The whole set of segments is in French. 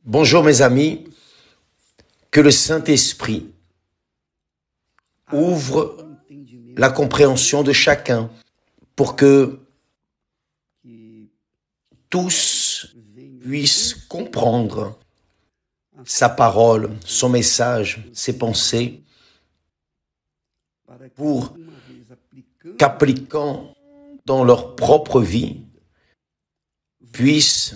Bonjour mes amis, que le Saint-Esprit ouvre la compréhension de chacun pour que tous puissent comprendre sa parole, son message, ses pensées, pour qu'appliquant dans leur propre vie, puissent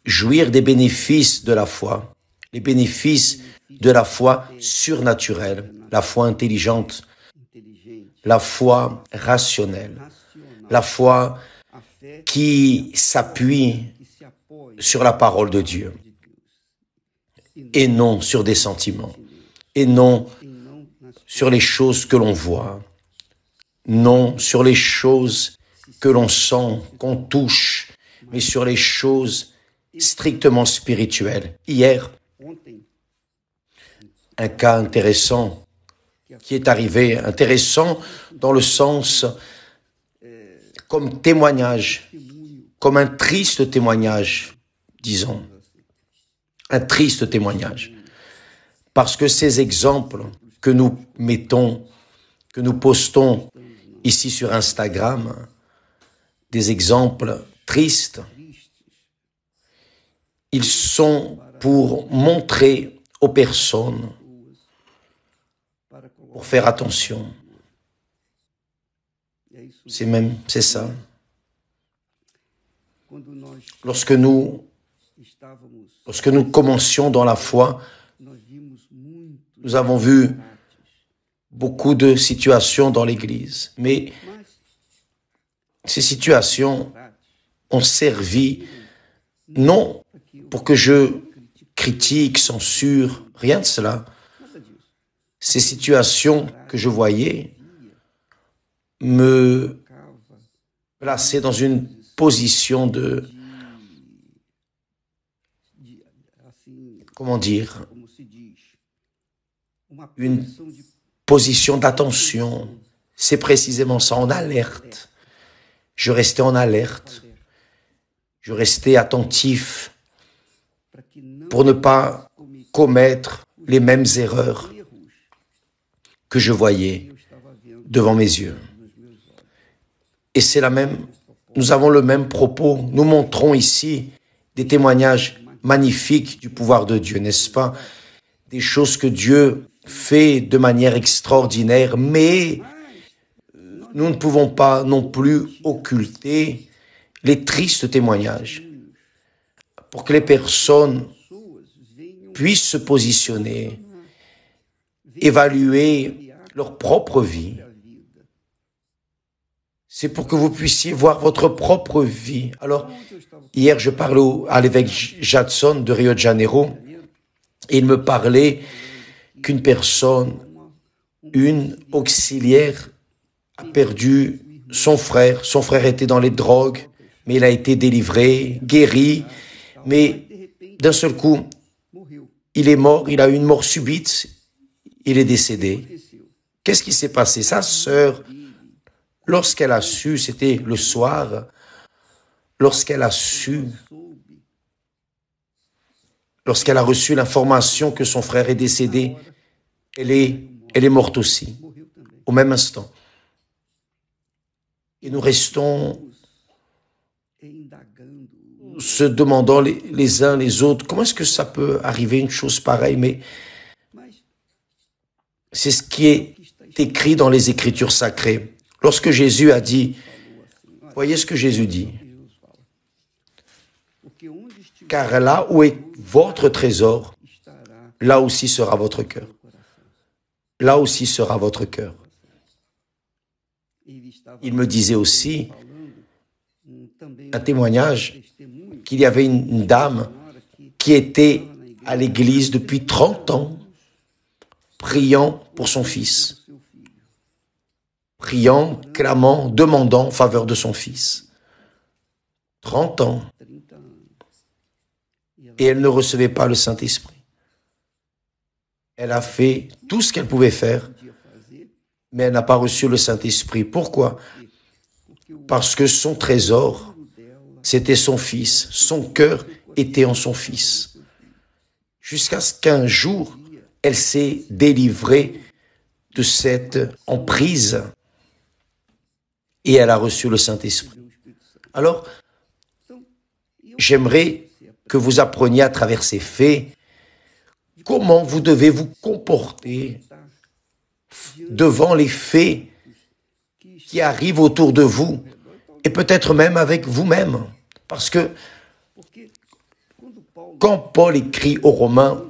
jouir des bénéfices de la foi, les bénéfices de la foi surnaturelle, la foi intelligente, la foi rationnelle, la foi qui s'appuie sur la parole de Dieu et non sur des sentiments, et non sur les choses que l'on voit, non sur les choses que l'on sent, qu'on touche, mais sur les choses strictement spirituelles. Hier, un cas intéressant qui est arrivé, intéressant dans le sens comme témoignage, comme un triste témoignage, disons, un triste témoignage. Parce que ces exemples que nous mettons, que nous postons ici sur Instagram, des exemples tristes, ils sont pour montrer aux personnes, pour faire attention. C'est ça. Lorsque nous commencions dans la foi, nous avons vu beaucoup de situations dans l'Église. Mais ces situations ont servi, non pour que je critique, censure, rien de cela. Ces situations que je voyais me plaçaient dans une position de, comment dire, une position d'attention. C'est précisément ça, en alerte. Je restais en alerte. Je restais attentif pour ne pas commettre les mêmes erreurs que je voyais devant mes yeux. Et nous avons le même propos. Nous montrons ici des témoignages magnifiques du pouvoir de Dieu, n'est-ce pas? Des choses que Dieu fait de manière extraordinaire, mais nous ne pouvons pas non plus occulter les tristes témoignages pour que les personnes puissent se positionner, évaluer leur propre vie. C'est pour que vous puissiez voir votre propre vie. Alors, hier, je parlais à l'évêque Jadson de Rio de Janeiro, et il me parlait qu'une personne, une auxiliaire, a perdu son frère. Son frère était dans les drogues, mais il a été délivré, guéri, mais d'un seul coup, il est mort, il a eu une mort subite, il est décédé. Qu'est-ce qui s'est passé? Sa sœur, lorsqu'elle a su, c'était le soir, lorsqu'elle a reçu l'information que son frère est décédé, elle est morte aussi, au même instant. Et nous restons se demandant les uns les autres, comment est-ce que ça peut arriver une chose pareille? Mais c'est ce qui est écrit dans les Écritures sacrées. Lorsque Jésus a dit, voyez ce que Jésus dit, car là où est votre trésor, là aussi sera votre cœur. Là aussi sera votre cœur. Il me disait aussi, un témoignage, qu'il y avait une dame qui était à l'église depuis 30 ans, priant pour son fils. Priant, clamant, demandant en faveur de son fils. 30 ans. Et elle ne recevait pas le Saint-Esprit. Elle a fait tout ce qu'elle pouvait faire, mais elle n'a pas reçu le Saint-Esprit. Pourquoi? Parce que son trésor, c'était son fils. Son cœur était en son fils. jusqu'à ce qu'un jour, elle s'est délivrée de cette emprise et elle a reçu le Saint-Esprit. Alors, j'aimerais que vous appreniez à travers ces faits comment vous devez vous comporter devant les faits qui arrivent autour de vous et peut-être même avec vous-même. Parce que quand Paul écrit aux Romains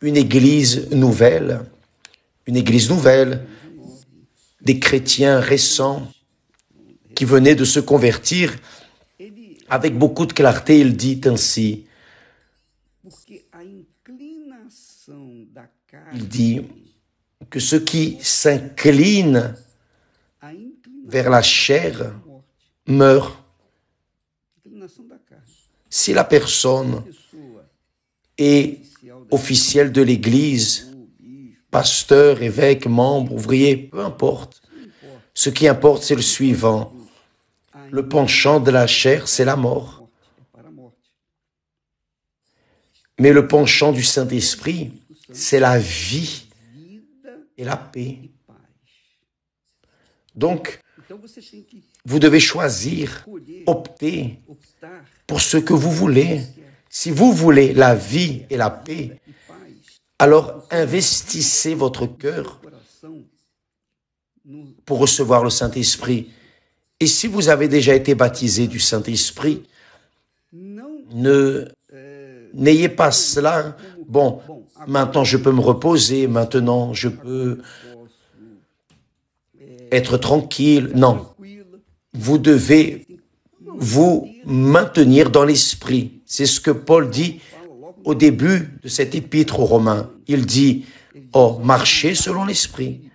une église nouvelle, des chrétiens récents qui venaient de se convertir, avec beaucoup de clarté, il dit ainsi, il dit que ceux qui s'inclinent vers la chair meurent. Si la personne est officielle de l'Église, pasteur, évêque, membre, ouvrier, peu importe, ce qui importe, c'est le suivant. Le penchant de la chair, c'est la mort. Mais le penchant du Saint-Esprit, c'est la vie et la paix. Donc, vous devez choisir, opter pour ce que vous voulez. Si vous voulez la vie et la paix, alors investissez votre cœur pour recevoir le Saint-Esprit. Et si vous avez déjà été baptisé du Saint-Esprit, n'ayez pas cela. Bon, maintenant je peux me reposer, maintenant je peux être tranquille. Non, vous devez vous maintenir dans l'esprit. C'est ce que Paul dit au début de cet épître aux Romains. Il dit, oh, marchez selon l'esprit.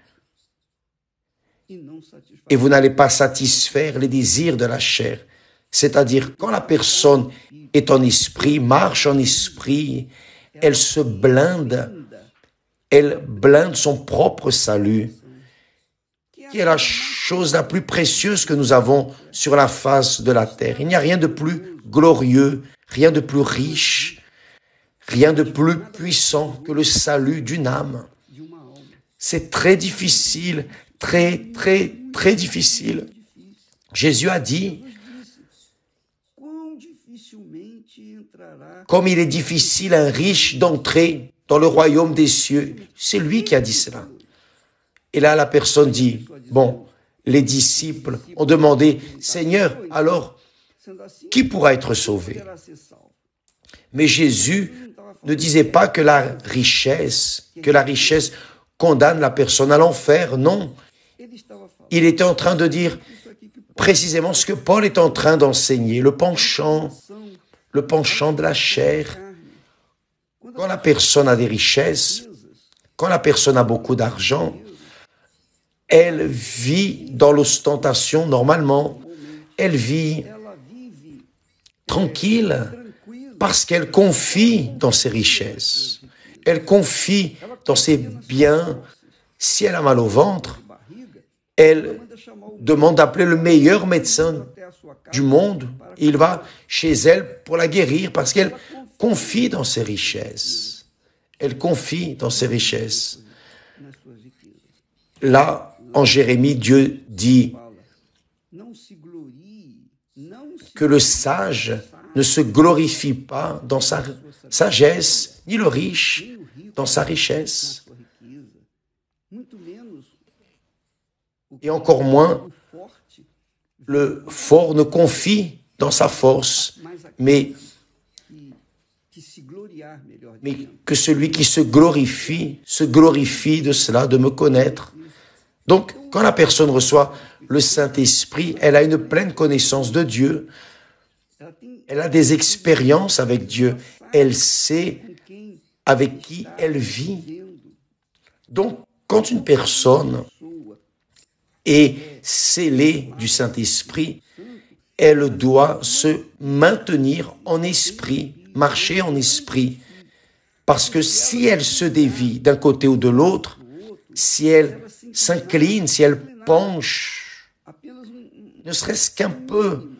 Et vous n'allez pas satisfaire les désirs de la chair. C'est-à-dire, quand la personne est en esprit, marche en esprit, elle se blinde, elle blinde son propre salut, qui est la chose la plus précieuse que nous avons sur la face de la terre. Il n'y a rien de plus glorieux, rien de plus riche, rien de plus puissant que le salut d'une âme. C'est très difficile, très difficile. Jésus a dit, comme il est difficile à un riche d'entrer dans le royaume des cieux. C'est lui qui a dit cela. Et là, la personne dit, bon, les disciples ont demandé, Seigneur, alors, qui pourra être sauvé? Mais Jésus ne disait pas que la richesse condamne la personne à l'enfer, non. Il était en train de dire précisément ce que Paul est en train d'enseigner, le penchant de la chair. Quand la personne a des richesses, quand la personne a beaucoup d'argent, elle vit dans l'ostentation normalement. Elle vit tranquille parce qu'elle confie dans ses richesses. Elle confie dans ses biens. Si elle a mal au ventre, elle demande d'appeler le meilleur médecin du monde. Il va chez elle pour la guérir parce qu'elle confie dans ses richesses. Elle confie dans ses richesses. Là, en Jérémie, Dieu dit que le sage ne se glorifie pas dans sa sagesse, ni le riche dans sa richesse. Et encore moins, le fort ne confie dans sa force, mais que celui qui se glorifie de cela, de me connaître. Donc, quand la personne reçoit le Saint-Esprit, elle a une pleine connaissance de Dieu. Elle a des expériences avec Dieu. Elle sait avec qui elle vit. Donc, quand une personne est scellée du Saint-Esprit, elle doit se maintenir en esprit, marcher en esprit. Parce que si elle se dévie d'un côté ou de l'autre, si elle s'incline, si elle penche, ne serait-ce qu'un peu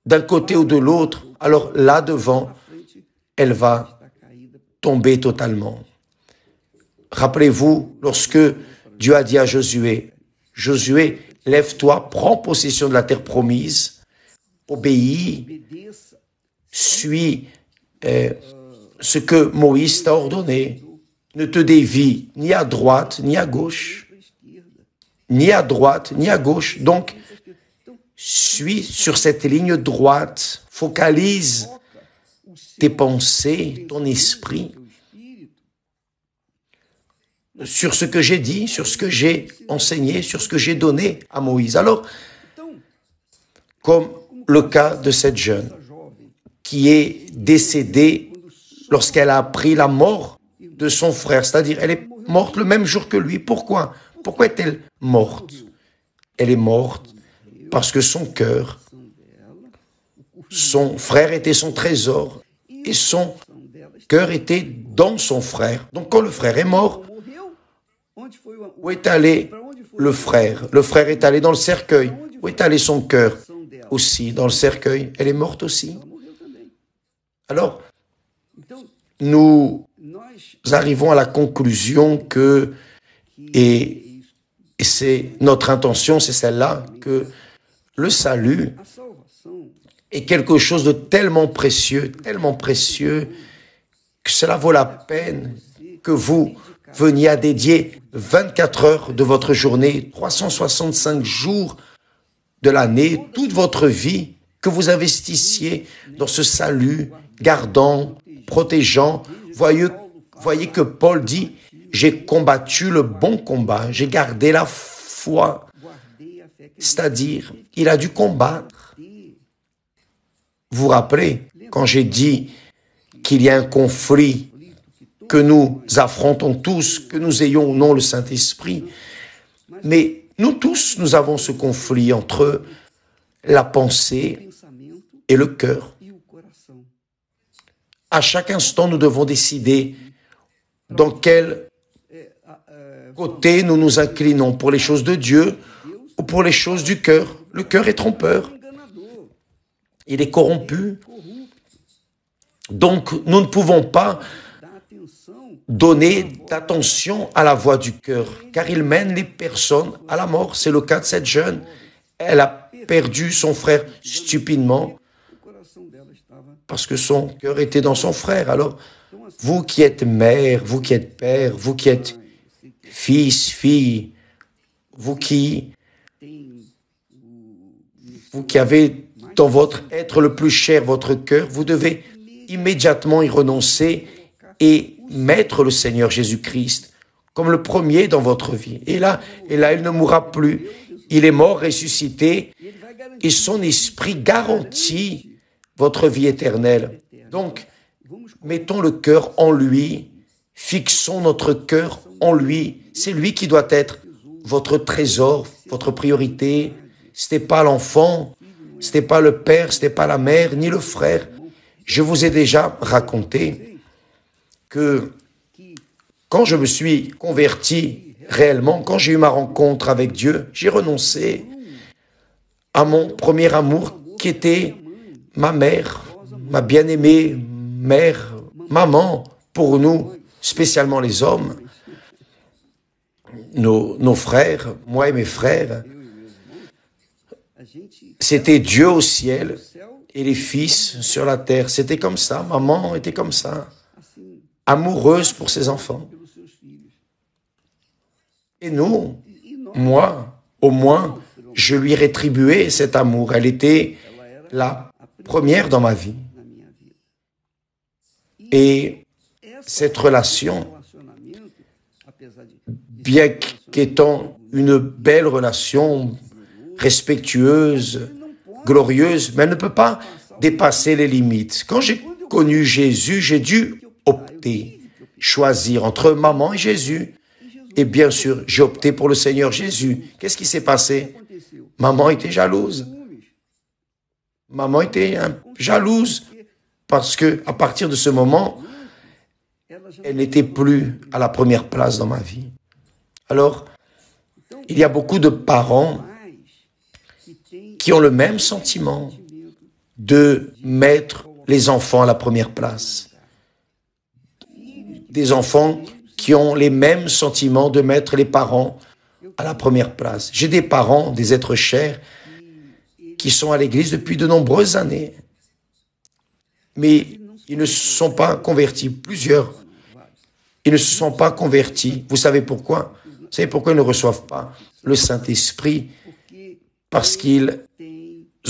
d'un côté ou de l'autre, alors là devant, elle va tomber totalement. Rappelez-vous, lorsque Dieu a dit à Josué, « Josué, lève-toi, prends possession de la terre promise, obéis, suis ce que Moïse t'a ordonné, ne te dévie ni à droite ni à gauche, ni à droite ni à gauche. » Donc, suis sur cette ligne droite, focalise tes pensées, ton esprit sur ce que j'ai dit, sur ce que j'ai enseigné, sur ce que j'ai donné à Moïse. Alors, comme le cas de cette jeune qui est décédée lorsqu'elle a appris la mort de son frère, c'est-à-dire elle est morte le même jour que lui. Pourquoi? Pourquoi est-elle morte? Elle est morte parce que son cœur, son frère était son trésor et son cœur était dans son frère. Donc quand le frère est mort, où est allé le frère? Le frère est allé dans le cercueil. Où est allé son cœur? Aussi dans le cercueil. Elle est morte aussi. Alors, nous arrivons à la conclusion que, et c'est notre intention, c'est celle-là, que le salut est quelque chose de tellement précieux, que cela vaut la peine que vous veniez à dédier 24 heures de votre journée, 365 jours de l'année, toute votre vie, que vous investissiez dans ce salut, gardant, protégeant. Voyez que Paul dit, j'ai combattu le bon combat, j'ai gardé la foi. C'est-à-dire, il a dû combattre. Vous vous rappelez, quand j'ai dit qu'il y a un conflit que nous affrontons tous, que nous ayons ou non le Saint-Esprit, mais nous tous, nous avons ce conflit entre la pensée et le cœur. À chaque instant, nous devons décider dans quel côté nous nous inclinons, pour les choses de Dieu ou pour les choses du cœur. Le cœur est trompeur. Il est corrompu. Donc, nous ne pouvons pas donner d'attention à la voix du cœur, car il mène les personnes à la mort. C'est le cas de cette jeune. Elle a perdu son frère stupidement parce que son cœur était dans son frère. Alors, vous qui êtes mère, vous qui êtes père, vous qui êtes fils, fille, vous qui avez dans votre être le plus cher, votre cœur, vous devez immédiatement y renoncer et mettre le Seigneur Jésus-Christ comme le premier dans votre vie. Et là, il ne mourra plus. Il est mort, ressuscité, et son esprit garantit votre vie éternelle. Donc, mettons le cœur en lui, fixons notre cœur en lui. C'est lui qui doit être votre trésor, votre priorité. Ce n'est pas l'enfant, ce n'est pas le père, ce n'est pas la mère, ni le frère. Je vous ai déjà raconté que quand je me suis converti réellement, quand j'ai eu ma rencontre avec Dieu, j'ai renoncé à mon premier amour qui était ma mère, ma bien-aimée mère, maman, pour nous, spécialement les hommes, nos frères, moi et mes frères. C'était Dieu au ciel et les fils sur la terre. C'était comme ça, maman était comme ça, amoureuse pour ses enfants. Et nous, moi, au moins, je lui rétribuais cet amour. Elle était la première dans ma vie. Et cette relation, bien qu'étant une belle relation, respectueuse, glorieuse, mais elle ne peut pas dépasser les limites. Quand j'ai connu Jésus, j'ai dû opter, choisir entre maman et Jésus. Et bien sûr, j'ai opté pour le Seigneur Jésus. Qu'est-ce qui s'est passé? Maman était jalouse. Maman était jalouse parce que à partir de ce moment, elle n'était plus à la première place dans ma vie. Alors, il y a beaucoup de parents qui ont le même sentiment de mettre les enfants à la première place. des enfants qui ont les mêmes sentiments de mettre les parents à la première place. J'ai des parents, des êtres chers, qui sont à l'église depuis de nombreuses années. Mais ils ne se sont pas convertis. Plusieurs, ils ne se sont pas convertis. Vous savez pourquoi? Vous savez pourquoi ils ne reçoivent pas le Saint-Esprit? Parce qu'ils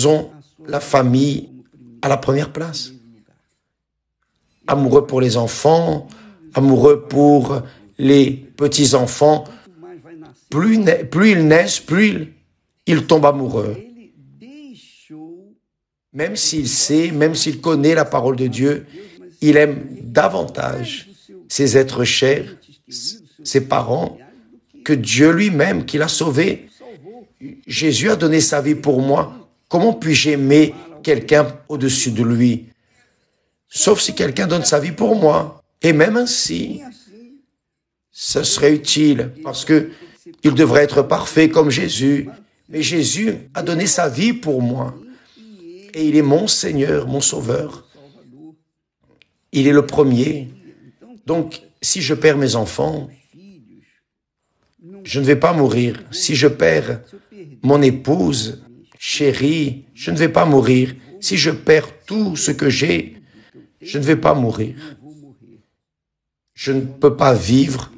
ont la famille à la première place. Amoureux pour les enfants, amoureux pour les petits-enfants. Plus ils naissent, plus ils tombent amoureux. Même s'il sait, même s'il connaît la parole de Dieu, il aime davantage ses êtres chers, ses parents, que Dieu lui-même qui l'a sauvé. Jésus a donné sa vie pour moi. Comment puis-je aimer quelqu'un au-dessus de lui? Sauf si quelqu'un donne sa vie pour moi. Et même ainsi, ce serait utile parce que il devrait être parfait comme Jésus. Mais Jésus a donné sa vie pour moi. Et il est mon Seigneur, mon Sauveur. Il est le premier. Donc, si je perds mes enfants, je ne vais pas mourir. Si je perds mon épouse, chérie, je ne vais pas mourir. Si je perds tout ce que j'ai, je ne vais pas mourir. Je ne peux pas vivre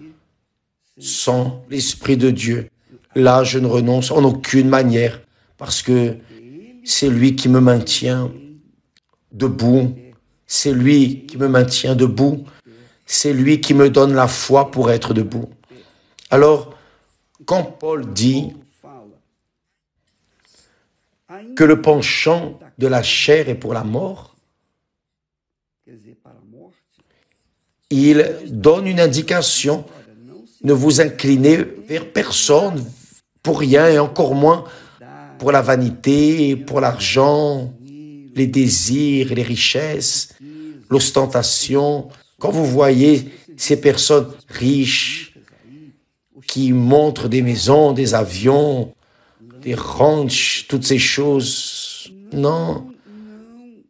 sans l'Esprit de Dieu. Là, je ne renonce en aucune manière parce que c'est lui qui me maintient debout. C'est lui qui me maintient debout. C'est lui qui me donne la foi pour être debout. Alors, quand Paul dit que le penchant de la chair est pour la mort, il donne une indication. Ne vous inclinez vers personne pour rien et encore moins pour la vanité, pour l'argent, les désirs, les richesses, l'ostentation. Quand vous voyez ces personnes riches qui montrent des maisons, des avions, des ranchs, toutes ces choses, non,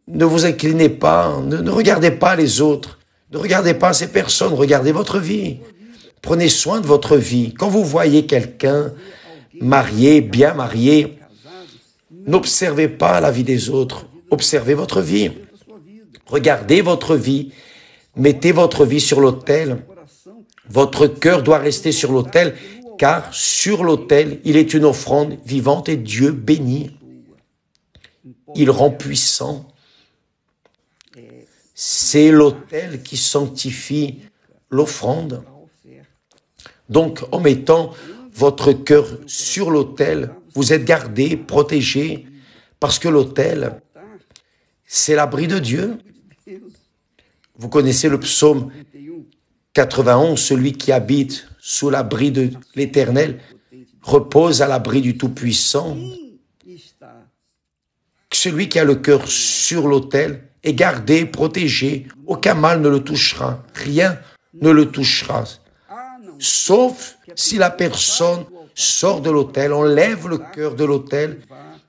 ne vous inclinez pas, ne regardez pas les autres, ne regardez pas ces personnes, regardez votre vie. Prenez soin de votre vie. Quand vous voyez quelqu'un marié, bien marié, n'observez pas la vie des autres. Observez votre vie. Regardez votre vie. Mettez votre vie sur l'autel. Votre cœur doit rester sur l'autel, car sur l'autel, il est une offrande vivante et Dieu bénit. Il rend puissant. C'est l'autel qui sanctifie l'offrande. Donc, en mettant votre cœur sur l'autel, vous êtes gardé, protégé, parce que l'autel, c'est l'abri de Dieu. Vous connaissez le psaume 91, celui qui habite sous l'abri de l'Éternel repose à l'abri du Tout-Puissant. Celui qui a le cœur sur l'autel est gardé, protégé, aucun mal ne le touchera, rien ne le touchera. Sauf si la personne sort de l'autel, enlève le cœur de l'autel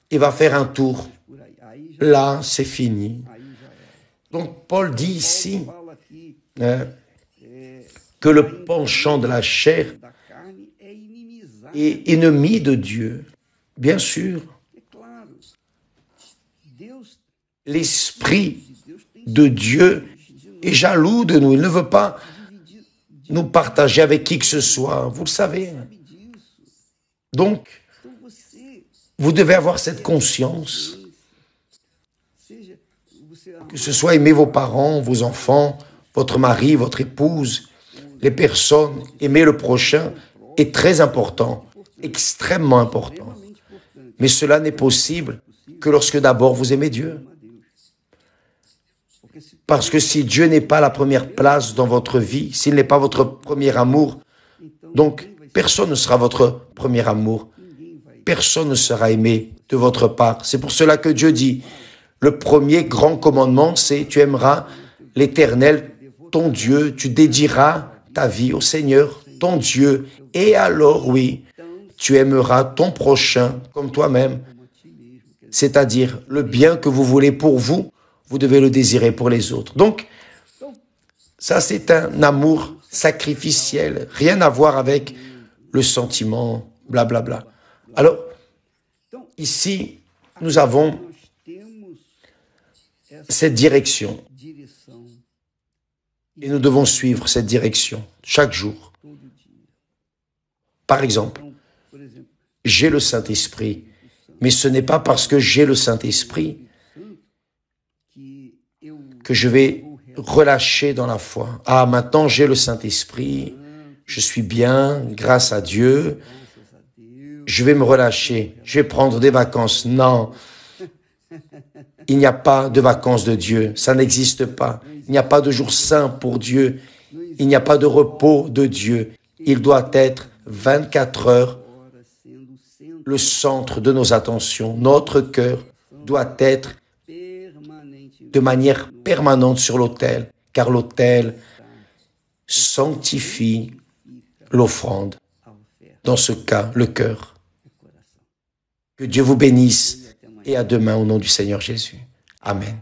et va faire un tour. Là, c'est fini. Donc, Paul dit ici que le penchant de la chair est ennemi de Dieu. Bien sûr, l'Esprit de Dieu est jaloux de nous. Il ne veut pas nous partager avec qui que ce soit, vous le savez. Donc, vous devez avoir cette conscience, que ce soit aimer vos parents, vos enfants, votre mari, votre épouse, les personnes, aimer le prochain est très important, extrêmement important. Mais cela n'est possible que lorsque d'abord vous aimez Dieu. Parce que si Dieu n'est pas la première place dans votre vie, s'il n'est pas votre premier amour, donc personne ne sera votre premier amour. Personne ne sera aimé de votre part. C'est pour cela que Dieu dit, le premier grand commandement, c'est tu aimeras l'Éternel, ton Dieu, tu dédieras ta vie au Seigneur, ton Dieu, et alors, oui, tu aimeras ton prochain comme toi-même. C'est-à-dire, le bien que vous voulez pour vous, vous devez le désirer pour les autres. Donc, ça c'est un amour sacrificiel, rien à voir avec le sentiment, blablabla. Alors, ici, nous avons cette direction. Et nous devons suivre cette direction chaque jour. Par exemple, j'ai le Saint-Esprit, mais ce n'est pas parce que j'ai le Saint-Esprit que je vais relâcher dans la foi. Ah, maintenant j'ai le Saint-Esprit, je suis bien, grâce à Dieu, je vais me relâcher, je vais prendre des vacances. Non, il n'y a pas de vacances de Dieu, ça n'existe pas. Il n'y a pas de jour saint pour Dieu, il n'y a pas de repos de Dieu. Il doit être 24 heures le centre de nos attentions. Notre cœur doit être de manière permanente sur l'autel, car l'autel sanctifie l'offrande. Dans ce cas, le cœur. Que Dieu vous bénisse et à demain au nom du Seigneur Jésus. Amen.